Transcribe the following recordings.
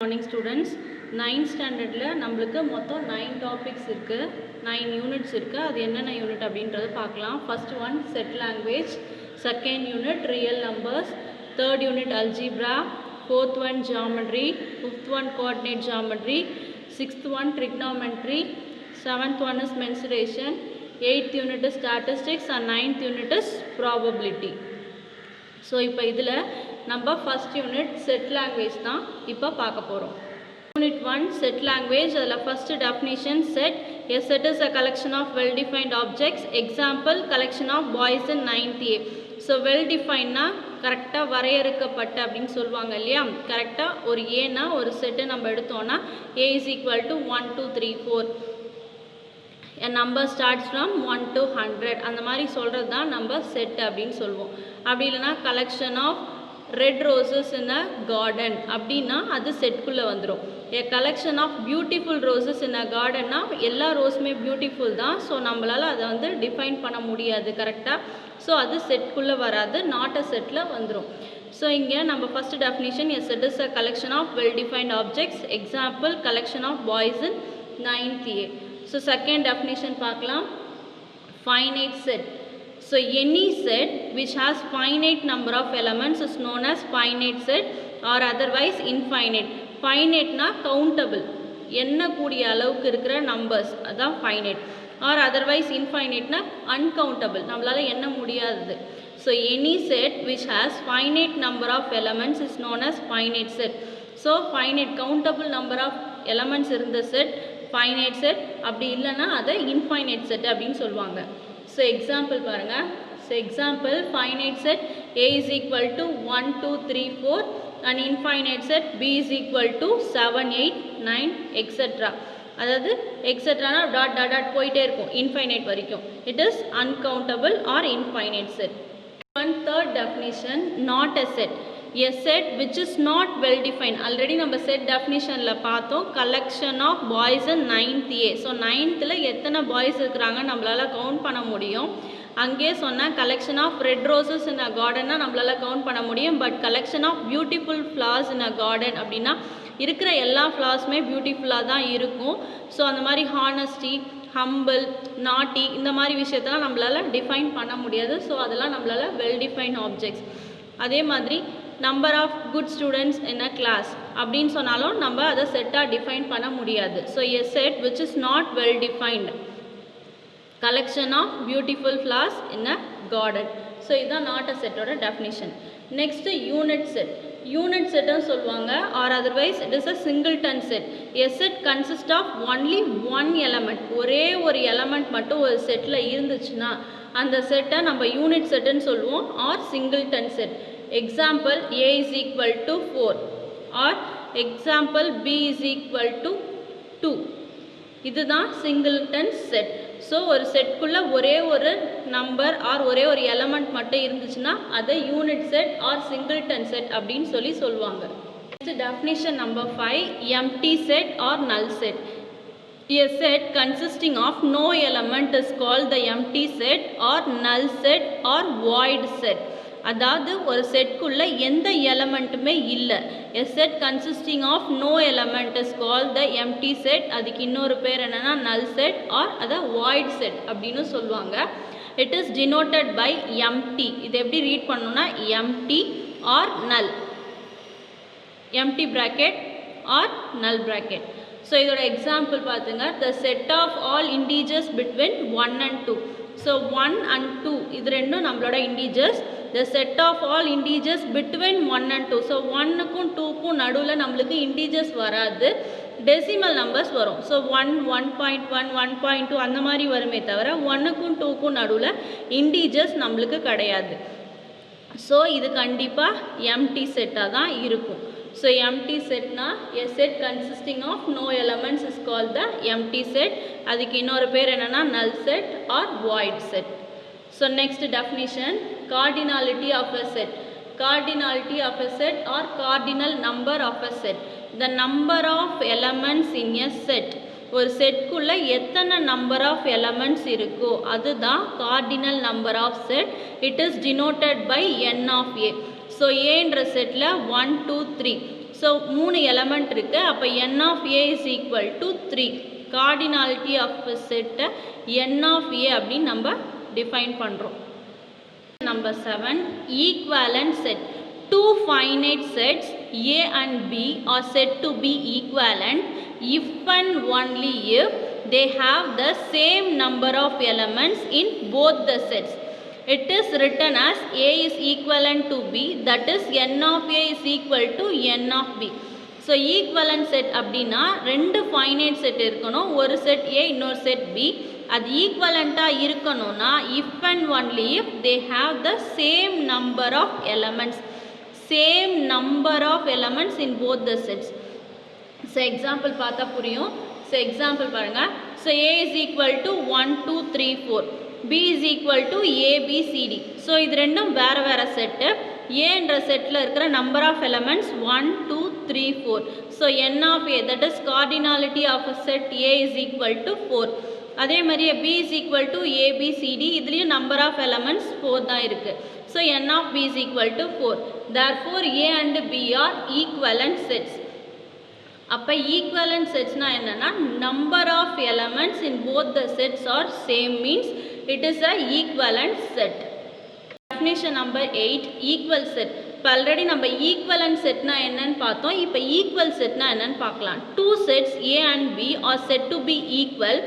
Morning students, 9th standard நம்மளுக்கு மொத்தம் 9 topics இருக்கு, 9 units இருக்கு. அது என்னென்ன யூனிட் அப்படின்றது பார்க்கலாம். First one set language, second unit real numbers, third unit algebra, fourth one geometry, fifth one coordinate geometry, sixth one trigonometry, seventh one is mensuration, eighth unit is statistics and ninth unit is probability. So இப்போ இதில் நம்ம first unit set language தான் இப்போ பார்க்க போகிறோம். Unit 1 set language. அதில் first definition set. A set is a collection of well defined objects. Example collection of boys in 9th A. So well டிஃபைன்னா கரெக்டாக வரையறுக்கப்பட்ட அப்படின்னு சொல்லுவாங்க இல்லையா. கரெக்டாக ஒரு ஏன்னா ஒரு செட்டு நம்ம எடுத்தோன்னா A is equal to 1 2 3 4. A number starts from 1 to 100. அந்த மாதிரி சொல்கிறது தான் நம்ம செட் அப்படின்னு சொல்லுவோம். அப்படி இல்லைனா collection of red roses in a garden அப்படின்னா அது செட்குள்ளே வந்துடும். A collection of beautiful roses in a கார்டன்னா எல்லா ரோஸுமே பியூட்டிஃபுல் தான். ஸோ நம்மளால் அதை வந்து டிஃபைன் பண்ண முடியாது கரெக்டாக. ஸோ அது செட்குள்ளே வராது, நாட் அ செட்டில் வந்துடும். ஸோ இங்கே நம்ம first definition a set is a collection of well defined objects. Example collection of boys in 9th A. So second definition பார்க்கலாம். Finite set. So any set which has finite number of elements is known as finite set or otherwise infinite. Finite na countable, எண்ணக்கூடிய அளவுக்கு இருக்கிற numbers அதான் finite. or otherwise infinite na uncountable, நம்மளால எண்ண முடியாதது. So any set which has finite number of elements is known as finite set. So finite countable number of elements இருந்த set finite set, அப்படி இல்லைன்னா அதை infinite set அப்படின்னு சொல்லுவாங்க. So example பாருங்கள். So example finite set A is equal to 1 2 3 4 and infinite set B is equal to 7 8 9 etc. அதாவது எக்ஸெட்ரானா dot dot dot போயிட்டே இருக்கும் இன்ஃபைனைட் வரைக்கும். It is uncountable or infinite set. One third definition, not a set. A set which is not well defined. Already நம்ம set definitionல பார்த்தோம். collection of boys in 9th A. So 9thல எத்தனை boys இருக்கிறாங்க நம்மளால கவுண்ட் பண்ண முடியும். அங்கே சொன்னால் collection of red roses in a கார்டன்னா நம்மளால கவுண்ட் பண்ண முடியும். But collection of beautiful flowers in a garden அப்படின்னா இருக்கிற எல்லா ஃப்ளார்ஸுமே பியூட்டிஃபுல்லாக தான் இருக்கும். ஸோ அந்த மாதிரி ஹானஸ்டி, ஹம்பிள், நாட்டி இந்த மாதிரி விஷயத்தெல்லாம் நம்மளால் டிஃபைன் பண்ண முடியாது. ஸோ அதெல்லாம் நம்மளால் வெல் டிஃபைன் ஆப்ஜெக்ட்ஸ். அதே மாதிரி number of good students in a class அப்படின்னு சொன்னாலும் நம்ம அதை செட்டாக டிஃபைன் பண்ண முடியாது. So a set which is not well defined, collection of beautiful flowers in a garden. So இதுதான் நாட் அ செட்டோட definition. Next unit set. Unit செட்டுன்னு சொல்லுவாங்க or otherwise it is a singleton set. A set consist of only one element. ஒரே ஒரு element மட்டும் ஒரு settle இருந்துச்சுன்னா அந்த செட்டை நம்ம யூனிட் செட்டுன்னு சொல்லுவோம் or singleton set. Example A is equal to 4 or example B is equal to 2. இதுதான் சிங்கிள்டன் செட். ஸோ ஒரு செட்குள்ளே ஒரே ஒரு நம்பர் ஆர் ஒரே ஒரு எலமெண்ட் மட்டும் இருந்துச்சுன்னா அதை unit set or singleton set அப்படின்னு சொல்லுவாங்க. Next definition number 5, empty set or null set. A set consisting of no element is called the empty set or null set or void set. அதாவது ஒரு செட்குள்ளே எந்த எலமெண்ட்டுமே இல்லை. A set consisting of no element is called the empty set. அதுக்கு இன்னொரு பேர் என்னென்னா null set or அதை void set அப்படின்னு சொல்லுவாங்க. It is denoted by empty. இது எப்படி ரீட் பண்ணணும்னா empty or null, empty bracket or null bracket. So இதோட எக்ஸாம்பிள் பார்த்துங்க. The set of all integers between 1 and 2. So 1 and 2 இது ரெண்டும் நம்மளோட integers. The set of all integers between 1 and 2. So 1க்கும் 2க்கும் நடுவில் நம்மளுக்கு இன்டீஜர்ஸ் வராது, டெசிமல் நம்பர்ஸ் வரும். ஸோ 1 1.1 1.2 அந்த மாதிரி வருமே தவிர 1க்கும் 2க்கும் நடுவில் இன்டீஜர்ஸ் நம்மளுக்கு கிடையாது. ஸோ இது கண்டிப்பாக எம்டி செட்டாக தான் இருக்கும். So empty set na a set consisting of no elements is called the empty set. அதுக்கு இன்னொரு பேர் என்னன்னா null set or void set. So next definition, cardinality of a set. Cardinality of a set or cardinal number of a set. The number of elements in a set. ஒரு செட்குள்ளே எத்தனை number of elements இருக்கோ அதுதான் cardinal number of set. It is denoted by n of a. So ஏன்ற செட்டில் 1 2 3. So 3 element இருக்குது. அப்போ n of a is equal to 3. Cardinality of செட்டை n of a அப்படின்னு நம்ம டிஃபைன் பண்ணுறோம். Number 7, equivalent set. Two finite sets A and B are said to be equivalent if and only if they have the same number of elements in both the sets. It is written as A is equivalent to B, that is n of A is equal to n of B. So equivalent set அப்படின்னா ரெண்டு finite set இருக்கணும், ஒரு set A இன்னொரு set B. அது ஈக்குவலண்ட்டாக இருக்கணும்னா if and only if they have the same number of elements in both the sets. So example பார்த்தா புரியும். So example பாருங்க. So A is equal to 1 2 3 4, B is equal to A B C D. So இது ரெண்டும் வேறு வேறு set. A என்ற settle இருக்கிற number of elements 1 2 3 4. So n of A, that is cardinality of a set A is equal to 4. அதே மாதிரி B is equal to A B C D, இதுலேயும் number of elements 4 தான் இருக்குது. So n of B is equal to 4. Therefore A and B are equivalent sets. அப்போ equivalent setsனா என்னன்னா number of elements in both the sets are same, means it is a equivalent set. Definition number 8, equal set. இப்போ already நம்ம equivalent செட்னா என்னன்னு பார்த்தோம். இப்போ equal செட்னா என்னன்னு பார்க்கலாம். Two sets A and B are said to be equal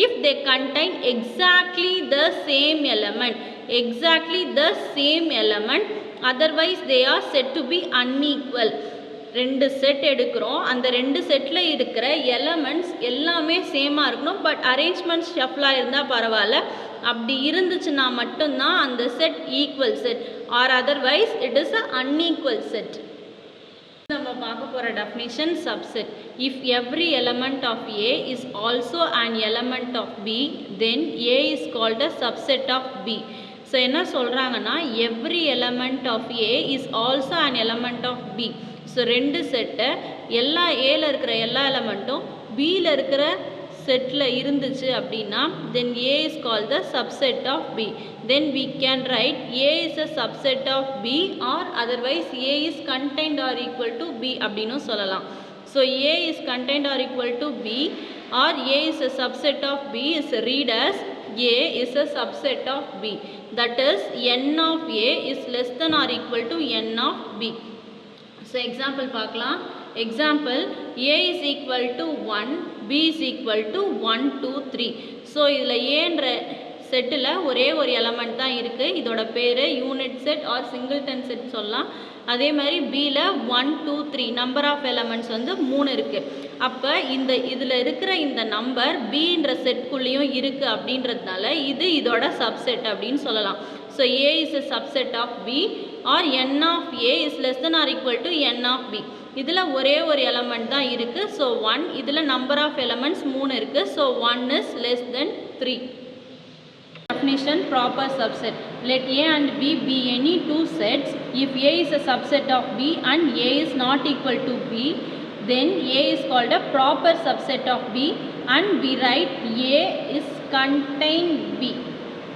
if they contain exactly the same element, otherwise they are said to be unequal. ரெண்டு set எடுக்கிறோம், அந்த ரெண்டு செட்டில் இருக்கிற எலமெண்ட்ஸ் எல்லாமே சேமாக இருக்கணும், பட் அரேஞ்ச்மெண்ட்ஸ் ஷஃப்லாக இருந்தால் பரவாயில்ல. அப்படி இருந்துச்சுன்னா மட்டும்தான் அந்த set equal set, or otherwise it is a unequal set. நம்ம பார்க்க போகிற definition subset. If every element of A is also an element of B, then A is called a subset of B. So என்ன சொல்கிறாங்கன்னா every element of A is also an element of B. So ரெண்டு செட்டை எல்லா ஏல இருக்கிற எல்லா எலமெண்ட்டும் பியில் இருக்கிற செட்டில் இருந்துச்சு அப்படின்னா then A is called the subset of B. Then we can write A is a subset of B, or otherwise A is contained or equal to B அப்படின்னு சொல்லலாம். So A is contained or equal to B, or A is a subset of B is read as A is a subset of B. That is n of A is less than or equal to n of B. So example பார்க்கலாம். Example, A is equal to 1, B is equal to 1 2 3. So இதில் ஏன்ற settle ஒரே ஒரு element தான் இருக்குது, இதோட பேர் unit set or singleton set சொல்லலாம். அதே மாதிரி பியில் 1 2 3 நம்பர் ஆஃப் எலமெண்ட்ஸ் வந்து 3 இருக்குது. அப்போ இதில் இருக்கிற இந்த நம்பர் பின்ற செட்குள்ளேயும் இருக்குது அப்படின்றதுனால இது இதோட சப்செட் அப்படின்னு சொல்லலாம். So A is a subset of B, or n of A is less than or equal to n of B. இதில் ஒரே ஒரு எலமெண்ட் தான் இருக்குது, ஸோ 1. இதில் நம்பர் ஆஃப் எலமெண்ட்ஸ் 3 இருக்குது, so 1 is less than 3. Definition proper subset. Let A and B be any two sets. If A is a subset of B and A is not equal to B, then A is called a proper subset of B, and we write A is contain B.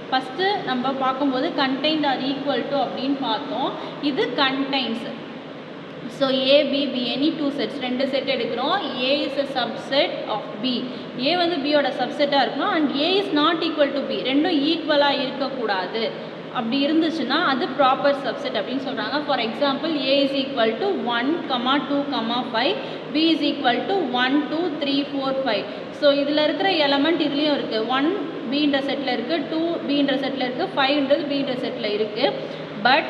First நம்ம பார்க்கும்போது contained or equal to அப்படின்னு பார்த்தோம், இது contains. So A, B, B any two sets, ரெண்டு set எடுக்கிறோம். A is a subset of B. A வந்து Bயோட சப்செட்டாக இருக்கணும், and A is not equal to B, ரெண்டும் ஈக்குவலாக இருக்கக்கூடாது. அப்படி இருந்துச்சுன்னா அது ப்ராப்பர் சப்செட் அப்படின்னு சொல்கிறாங்க. For example A is equal to 1, 2, 5, B is equal to 1 2 3 4 5. So இதில் இருக்கிற எலமெண்ட் இதுலேயும் இருக்குது. 1 Bன்ற செட்டில் இருக்குது, 2 Bன்ற செட்டில் இருக்குது, 5ன்றது Bன்ற செட்டில் இருக்குது. பட்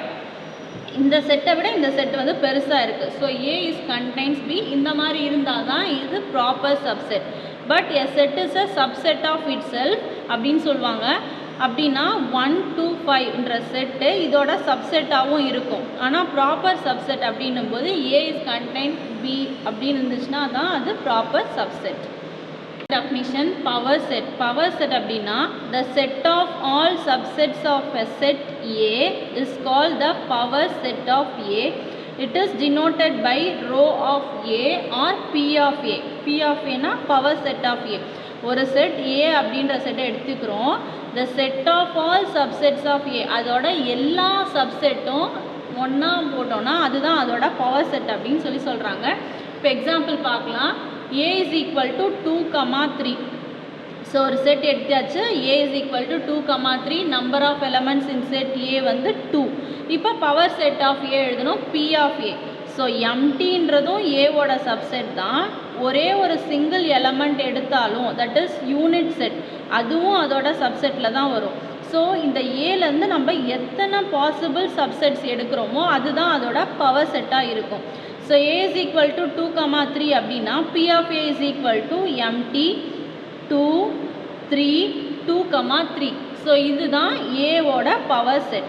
இந்த செட்டை விட இந்த செட் வந்து பெருசாக இருக்குது. So A is contains B. இந்த மாதிரி இருந்தால் தான் இது proper subset. But a set is a subset of itself அப்படின்னு சொல்லுவாங்க. அப்படின்னா 1 2 5ன்ற செட்டு இதோட சப்செட்டாகவும் இருக்கும். ஆனால் ப்ராப்பர் சப்செட் அப்படின்னும் போது A is contained B அப்படின்னு இருந்துச்சுன்னா தான் அது proper subset. Definition power set. Power set அப்படின்னா the set of all subsets of a set A is called the power set of A. It is denoted by rho of A or P of A. P of A னா power set of A. ஒரு set A அப்படின்ற செட்டை எடுத்துக்கிறோம். The set of all subsets of A, அதோட எல்லா சப்செட்டும் ஒன்றா போட்டோன்னா அதுதான் அதோட பவர் செட் அப்படின்னு சொல்கிறாங்க. இப்போ எக்ஸாம்பிள் பார்க்கலாம். A is equal to 2, 3. So ஒரு செட் எடுத்தாச்சு. A is equal to 2, 3. Number of elements in set A வந்து 2. இப்போ பவர் செட் ஆஃப் A எழுதணும், P ஆஃப் A. ஸோ எம்டின்றதும் ஏவோட சப்செட் தான். ஒரே ஒரு சிங்கிள் எலமெண்ட் எடுத்தாலும் தட் இஸ் யூனிட் செட், அதுவும் அதோட சப்செட்டில் தான் வரும். ஸோ இந்த ஏலேருந்து நம்ம எத்தனை பாசிபிள் சப்செட்ஸ் எடுக்கிறோமோ அதுதான் அதோட பவர் செட்டாக இருக்கும். So A is equal to 2, 3 அப்படின்னா P of A is equal to empty 2, 3, 2, 3. So இதுதான் ஏவோட பவர் செட்.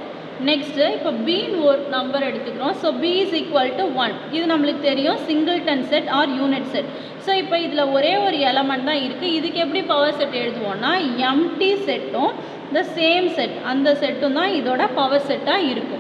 நெக்ஸ்ட்டு இப்போ பின்னு ஒரு நம்பர் எடுத்துக்கிறோம். So B is equal to 1. இது நம்மளுக்கு தெரியும், singleton set or unit set. So இப்போ இதில் ஒரே ஒரு எலமெண்ட் தான் இருக்குது. இதுக்கு எப்படி பவர் செட் எழுதுவோம்னா எம்டி செட்டும் இந்த சேம் செட் அந்த செட்டும் தான் இதோட பவர் செட்டாக இருக்கும்.